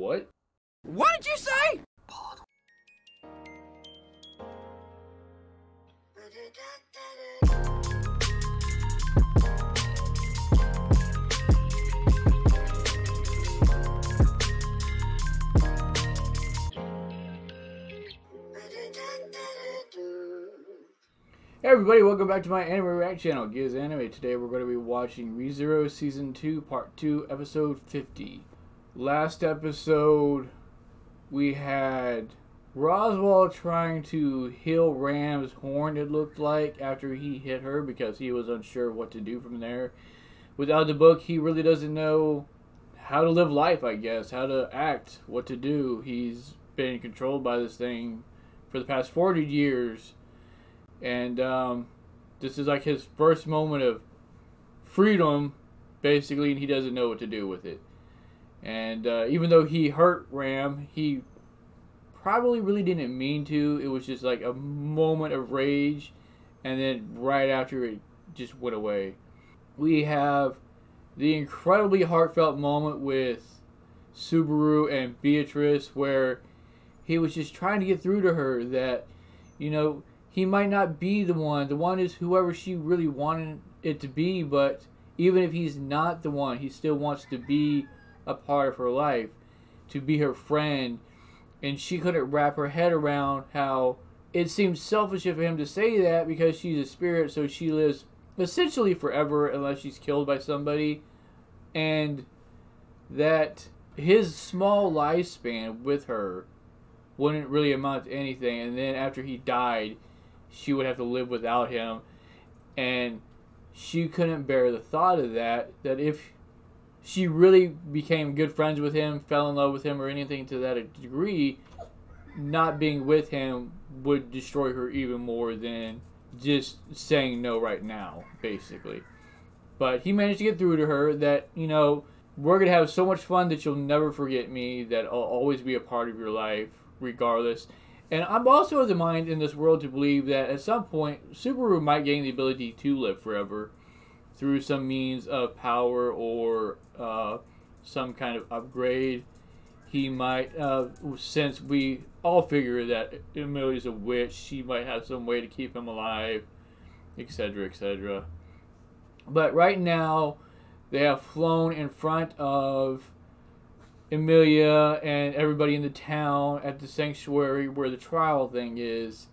What? What did you say? Hey everybody, welcome back to my anime react channel, Giz Anime. Today we're going to be watching ReZero Season 2, Part 2, Episode 50. Last episode, we had Roswaal trying to heal Ram's horn, it looked like, after he hit her because he was unsure what to do from there. Without the book, he really doesn't know how to live life, I guess, how to act, what to do. He's been controlled by this thing for the past 40 years. And this is like his first moment of freedom, basically, and he doesn't know what to do with it. And even though he hurt Ram, he probably really didn't mean to. It was just like a moment of rage, and then right after it just went away. We have the incredibly heartfelt moment with Subaru and Beatrice, where he was just trying to get through to her that, you know, he might not be the one. The one is whoever she really wanted it to be, but even if he's not the one, he still wants to be a part of her life, to be her friend. And she couldn't wrap her head around how it seems selfish of him to say that because she's a spirit, so she lives essentially forever unless she's killed by somebody. And that his small lifespan with her wouldn't really amount to anything. And then after he died, she would have to live without him, and she couldn't bear the thought of that if she really became good friends with him, fell in love with him, or anything to that degree, not being with him would destroy her even more than just saying no right now, basically. But he managed to get through to her that, you know, we're going to have so much fun that you'll never forget me, that I'll always be a part of your life, regardless. And I'm also of the mind in this world to believe that at some point, Subaru might gain the ability to live forever through some means of power or some kind of upgrade. He might, since we all figure that Emilia's a witch, she might have some way to keep him alive, etc., etc. But right now, they have flown in front of Emilia and everybody in the town at the sanctuary where the trial thing is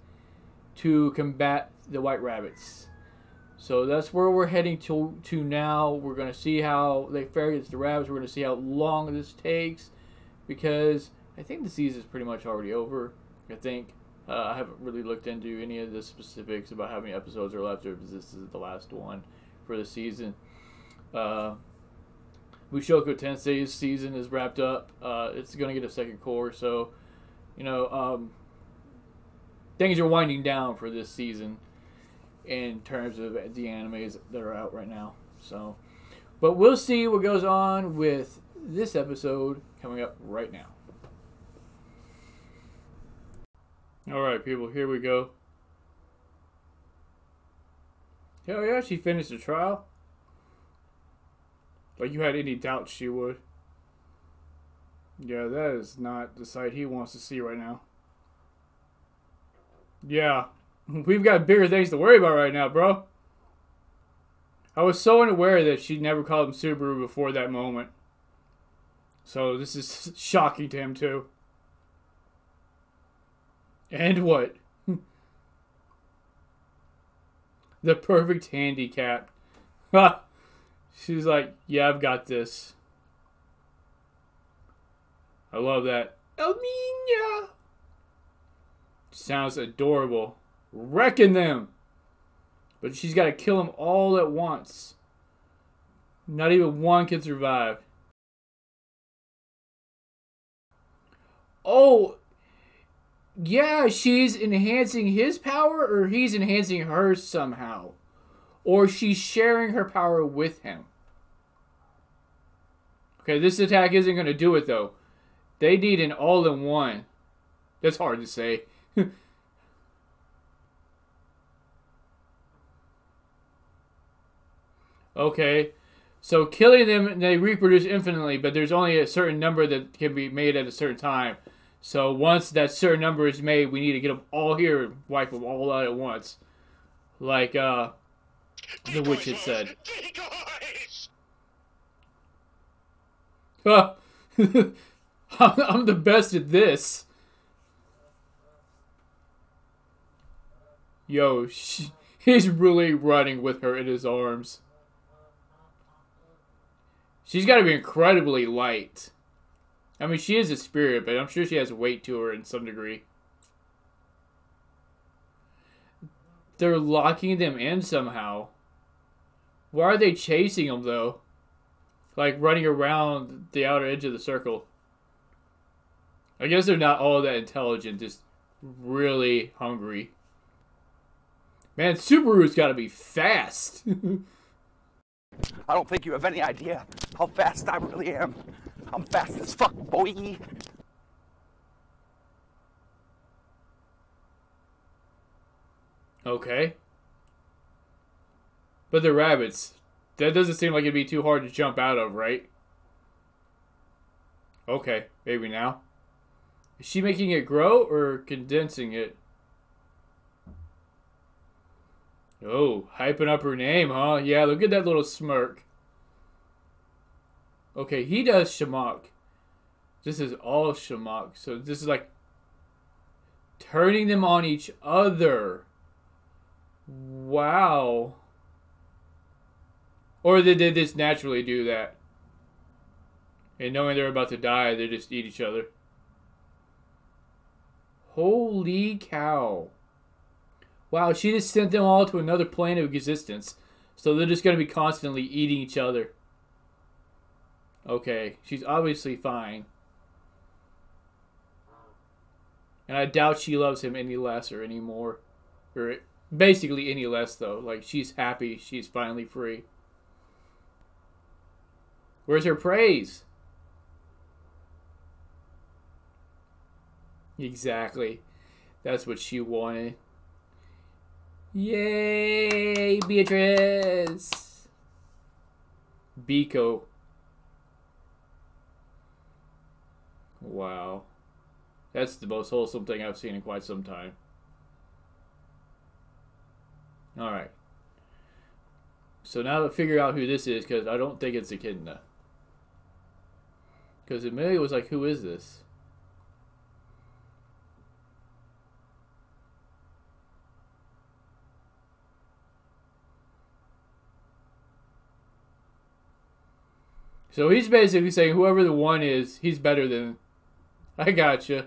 to combat the white rabbits. So that's where we're heading to now. We're going to see how they fare against the rabbits. We're going to see how long this takes, because I think the season's pretty much already over. I think I haven't really looked into any of the specifics about how many episodes are left, or if this is the last one for the season. Mushoku Tensei's season is wrapped up. It's going to get a second core, so, you know, things are winding down for this season in terms of the animes that are out right now. So, but we'll see what goes on with this episode coming up right now. Alright, people, here we go. Hell yeah, she finished the trial. Like you had any doubt she would. Yeah, that is not the sight he wants to see right now. Yeah, we've got bigger things to worry about right now, bro. I was so unaware that she never called him Subaru before that moment. So this is shocking to him too. And what? The perfect handicap. Ha! She's like, yeah, I've got this. I love that. Emilia! Sounds adorable. Wrecking them! But she's got to kill them all at once. Not even one can survive. Oh! Yeah, she's enhancing his power, or he's enhancing hers somehow. Or she's sharing her power with him. Okay, this attack isn't going to do it, though. They need an all-in-one. That's hard to say. Okay. So killing them, they reproduce infinitely, but there's only a certain number that can be made at a certain time. So once that certain number is made, we need to get them all here and wipe them all out at once. Like, the witch had said. I'm the best at this. Yo, he's really running with her in his arms. She's got to be incredibly light. I mean, she is a spirit, but I'm sure she has weight to her in some degree. They're locking them in somehow. Why are they chasing them, though? Like, running around the outer edge of the circle. I guess they're not all that intelligent, just really hungry. Man, Subaru's got to be fast. I don't think you have any idea how fast I really am. I'm fast as fuck, boy. Okay. But they're rabbits. That doesn't seem like it'd be too hard to jump out of, right? Okay, maybe now. Is she making it grow or condensing it? Oh, hyping up her name, huh? Yeah, look at that little smirk. Okay, he does shamok. This is all shamok. So this is like turning them on each other. Wow. Or they did this naturally do that. And knowing they're about to die, they just eat each other. Holy cow. Wow, she just sent them all to another plane of existence. So they're just going to be constantly eating each other. Okay, she's obviously fine. And I doubt she loves him any less or any more. Or basically any less, though. Like, she's happy she's finally free. Where's her praise? Exactly. That's what she wanted. Yay, Beatrice! Biko. Wow. That's the most wholesome thing I've seen in quite some time. Alright. So now to figure out who this is, because I don't think it's Echidna. Because Emilia was like, who is this? So he's basically saying whoever the one is, he's better than... I gotcha.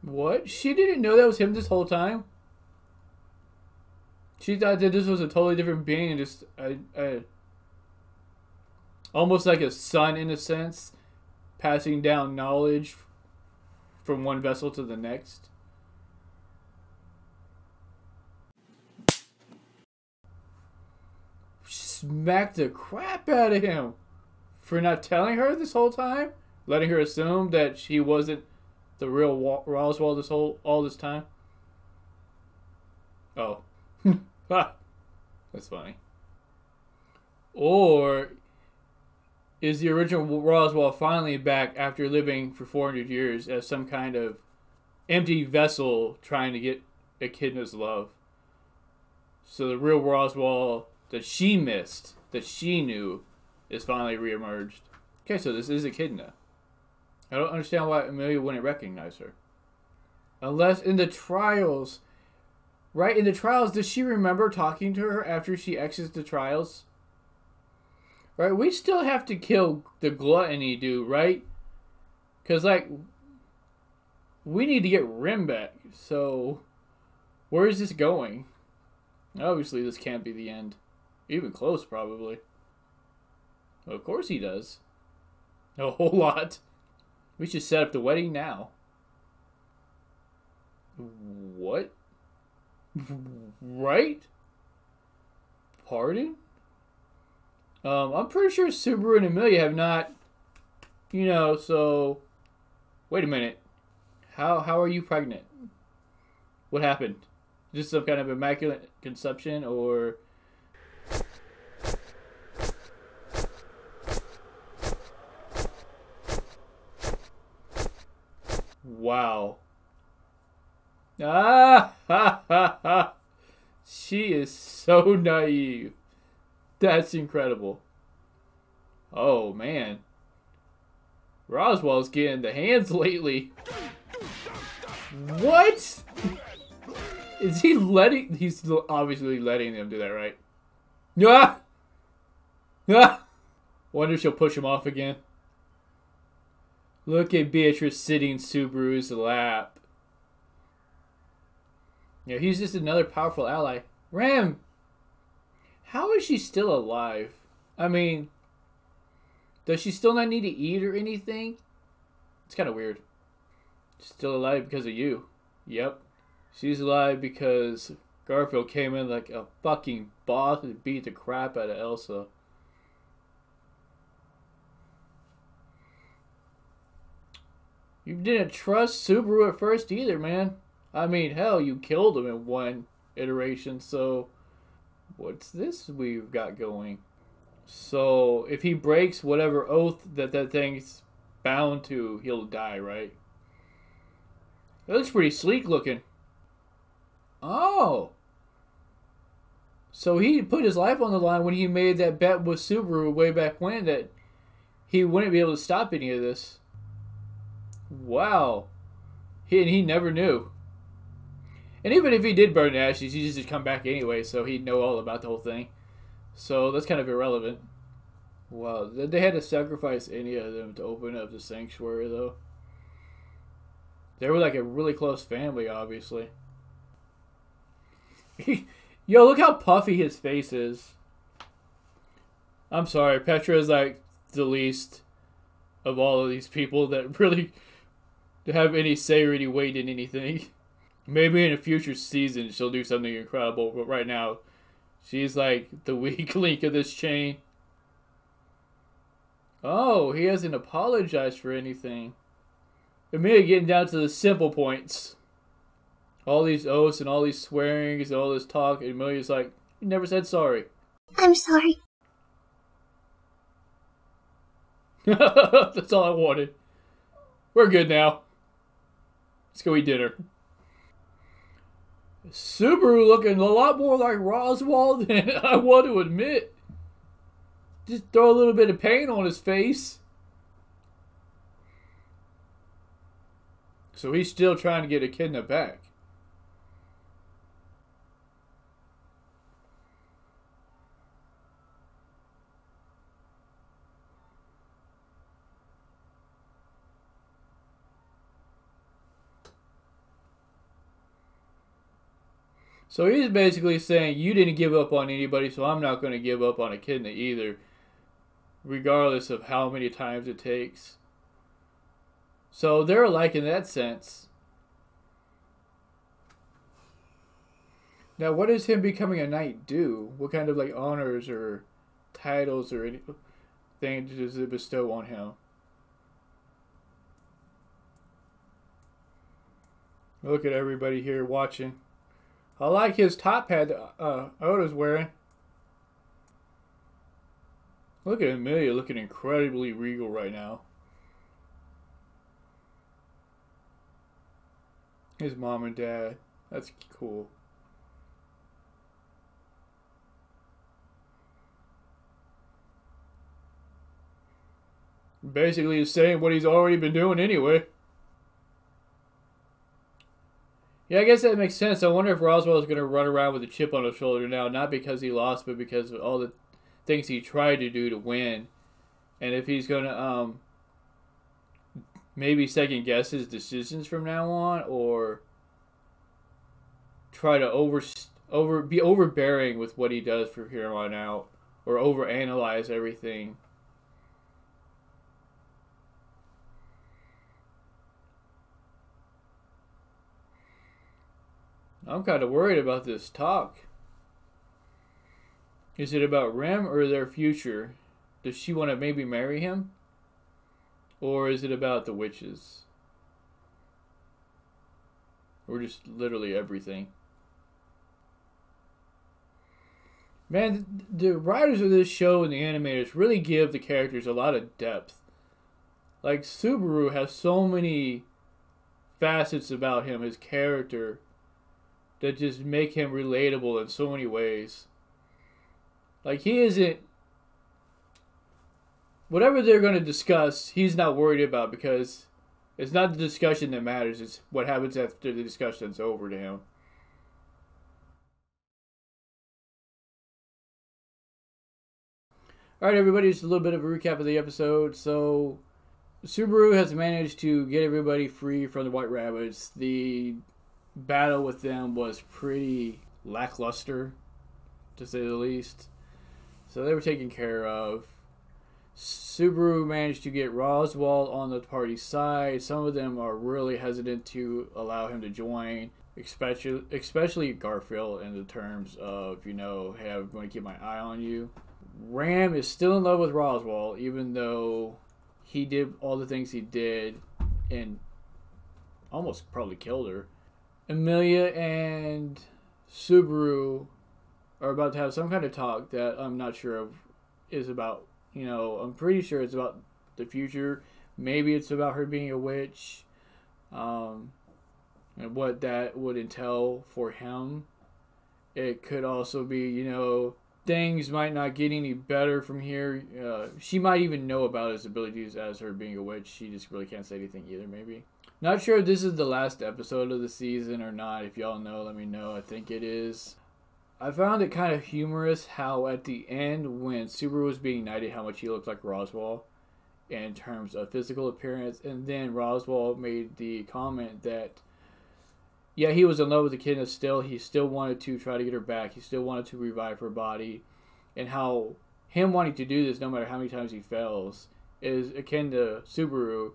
What? She didn't know that was him this whole time? She thought that this was a totally different being and just... almost like a son in a sense, passing down knowledge from one vessel to the next. Smacked the crap out of him for not telling her this whole time, letting her assume that she wasn't the real Roswaal all this time. Oh, that's funny. Or is the original Roswaal finally back after living for 400 years as some kind of empty vessel trying to get Echidna's love? So the real Roswaal that she missed, that she knew, is finally reemerged. Okay, so this is Echidna. I don't understand why Emilia wouldn't recognize her. Unless in the trials, right? In the trials, does she remember talking to her after she exits the trials? Right, we still have to kill the gluttony dude, right? Because, like, we need to get Rim back. So, where is this going? Obviously, this can't be the end. Even close, probably. Well, of course he does. A whole lot. We should set up the wedding now. What? Right? Pardon? I'm pretty sure Subaru and Emilia have not, so... Wait a minute. How are you pregnant? What happened? Just some kind of immaculate conception, or... Wow. Ah! Ha ha ha! She is so naive. That's incredible. Oh, man. Roswaal's getting the hands lately. What? Is he letting... He's obviously letting them do that, right? Ah! Ah! Wonder if she'll push him off again. Look at Beatrice sitting in Subaru's lap. Yeah, he's just another powerful ally. Ram! How is she still alive? I mean, does she still not need to eat or anything? It's kind of weird. Still alive because of you. Yep. She's alive because Garfield came in like a fucking boss and beat the crap out of Elsa. You didn't trust Subaru at first either, man. I mean, hell, you killed him in one iteration, so... What's this we've got going? So, if he breaks whatever oath that thing's bound to, he'll die, right? That looks pretty sleek looking. Oh! So he put his life on the line when he made that bet with Subaru way back when that he wouldn't be able to stop any of this. Wow. He never knew. And even if he did burn to ashes, he'd just come back anyway, so he'd know all about the whole thing. So that's kind of irrelevant. Wow, they had to sacrifice any of them to open up the sanctuary, though. They were like a really close family, obviously. Yo, look how puffy his face is. I'm sorry, Petra is like the least of all of these people that really have any say or any weight in anything. Maybe in a future season she'll do something incredible, but right now she's like the weak link of this chain. Oh, he hasn't apologized for anything. Emilia getting down to the simple points. All these oaths and all these swearings and all this talk, and Emilia's like, you never said sorry. I'm sorry. That's all I wanted. We're good now. Let's go eat dinner. Subaru looking a lot more like Roswaal than I want to admit. Just throw a little bit of paint on his face. So he's still trying to get Echidna back. So he's basically saying, you didn't give up on anybody, so I'm not going to give up on Echidna either. Regardless of how many times it takes. So they're alike in that sense. Now, what does him becoming a knight do? What kind of like honors or titles or anything does it bestow on him? Look at everybody here watching. I like his top hat that Oda's wearing. Look at Emilia looking incredibly regal right now. His mom and dad. That's cool. Basically he's saying what he's already been doing anyway. Yeah, I guess that makes sense. I wonder if Roswaal is going to run around with a chip on his shoulder now, not because he lost, but because of all the things he tried to do to win. And if he's going to maybe second guess his decisions from now on, or try to be overbearing with what he does from here on out, or overanalyze everything. I'm kind of worried about this talk. Is it about Rem or their future? Does she want to maybe marry him? Or is it about the witches? Or just literally everything? Man, the writers of this show and the animators really give the characters a lot of depth. Like, Subaru has so many facets about him, his character, that just make him relatable in so many ways. Like, he isn't... Whatever they're going to discuss, he's not worried about, because it's not the discussion that matters. It's what happens after the discussion's over to him. Alright, everybody, just a little bit of a recap of the episode. So, Subaru has managed to get everybody free from the White Rabbits. The battle with them was pretty lackluster, to say the least. So they were taken care of. Subaru managed to get Roswaal on the party side. Some of them are really hesitant to allow him to join, especially Garfield, in the terms of, you know, hey, I'm going to keep my eye on you. Ram is still in love with Roswaal, even though he did all the things he did and almost probably killed her. Emilia and Subaru are about to have some kind of talk that I'm not sure of is about, you know, I'm pretty sure it's about the future. Maybe it's about her being a witch, and what that would entail for him. It could also be, you know, things might not get any better from here. She might even know about his abilities as her being a witch. She just really can't say anything either, maybe. Not sure if this is the last episode of the season or not. If y'all know, let me know. I think it is. I found it kind of humorous how at the end, when Subaru was being knighted, how much he looked like Roswaal in terms of physical appearance. And then Roswaal made the comment that, yeah, he was in love with the kid, and still he still wanted to try to get her back. He still wanted to revive her body. And how him wanting to do this, no matter how many times he fails, is akin to Subaru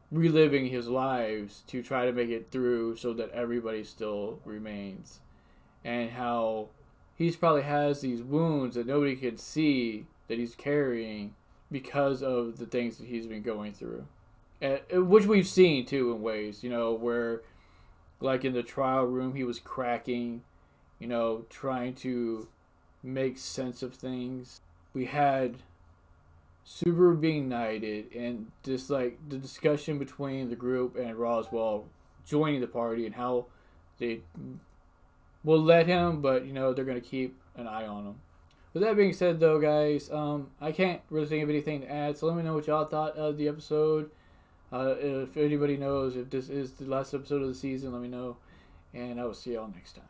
reliving his lives to try to make it through so that everybody still remains. And how he's probably has these wounds that nobody can see that he's carrying because of the things that he's been going through. Which we've seen, too, in ways, you know, where, like in the trial room, he was cracking, you know, trying to make sense of things. We had Subaru being knighted, and just like the discussion between the group and Roswaal joining the party, and how they will let him, but, you know, they're going to keep an eye on him. With that being said, though, guys, I can't really think of anything to add, so let me know what y'all thought of the episode. If anybody knows if this is the last episode of the season, let me know, and I will see y'all next time.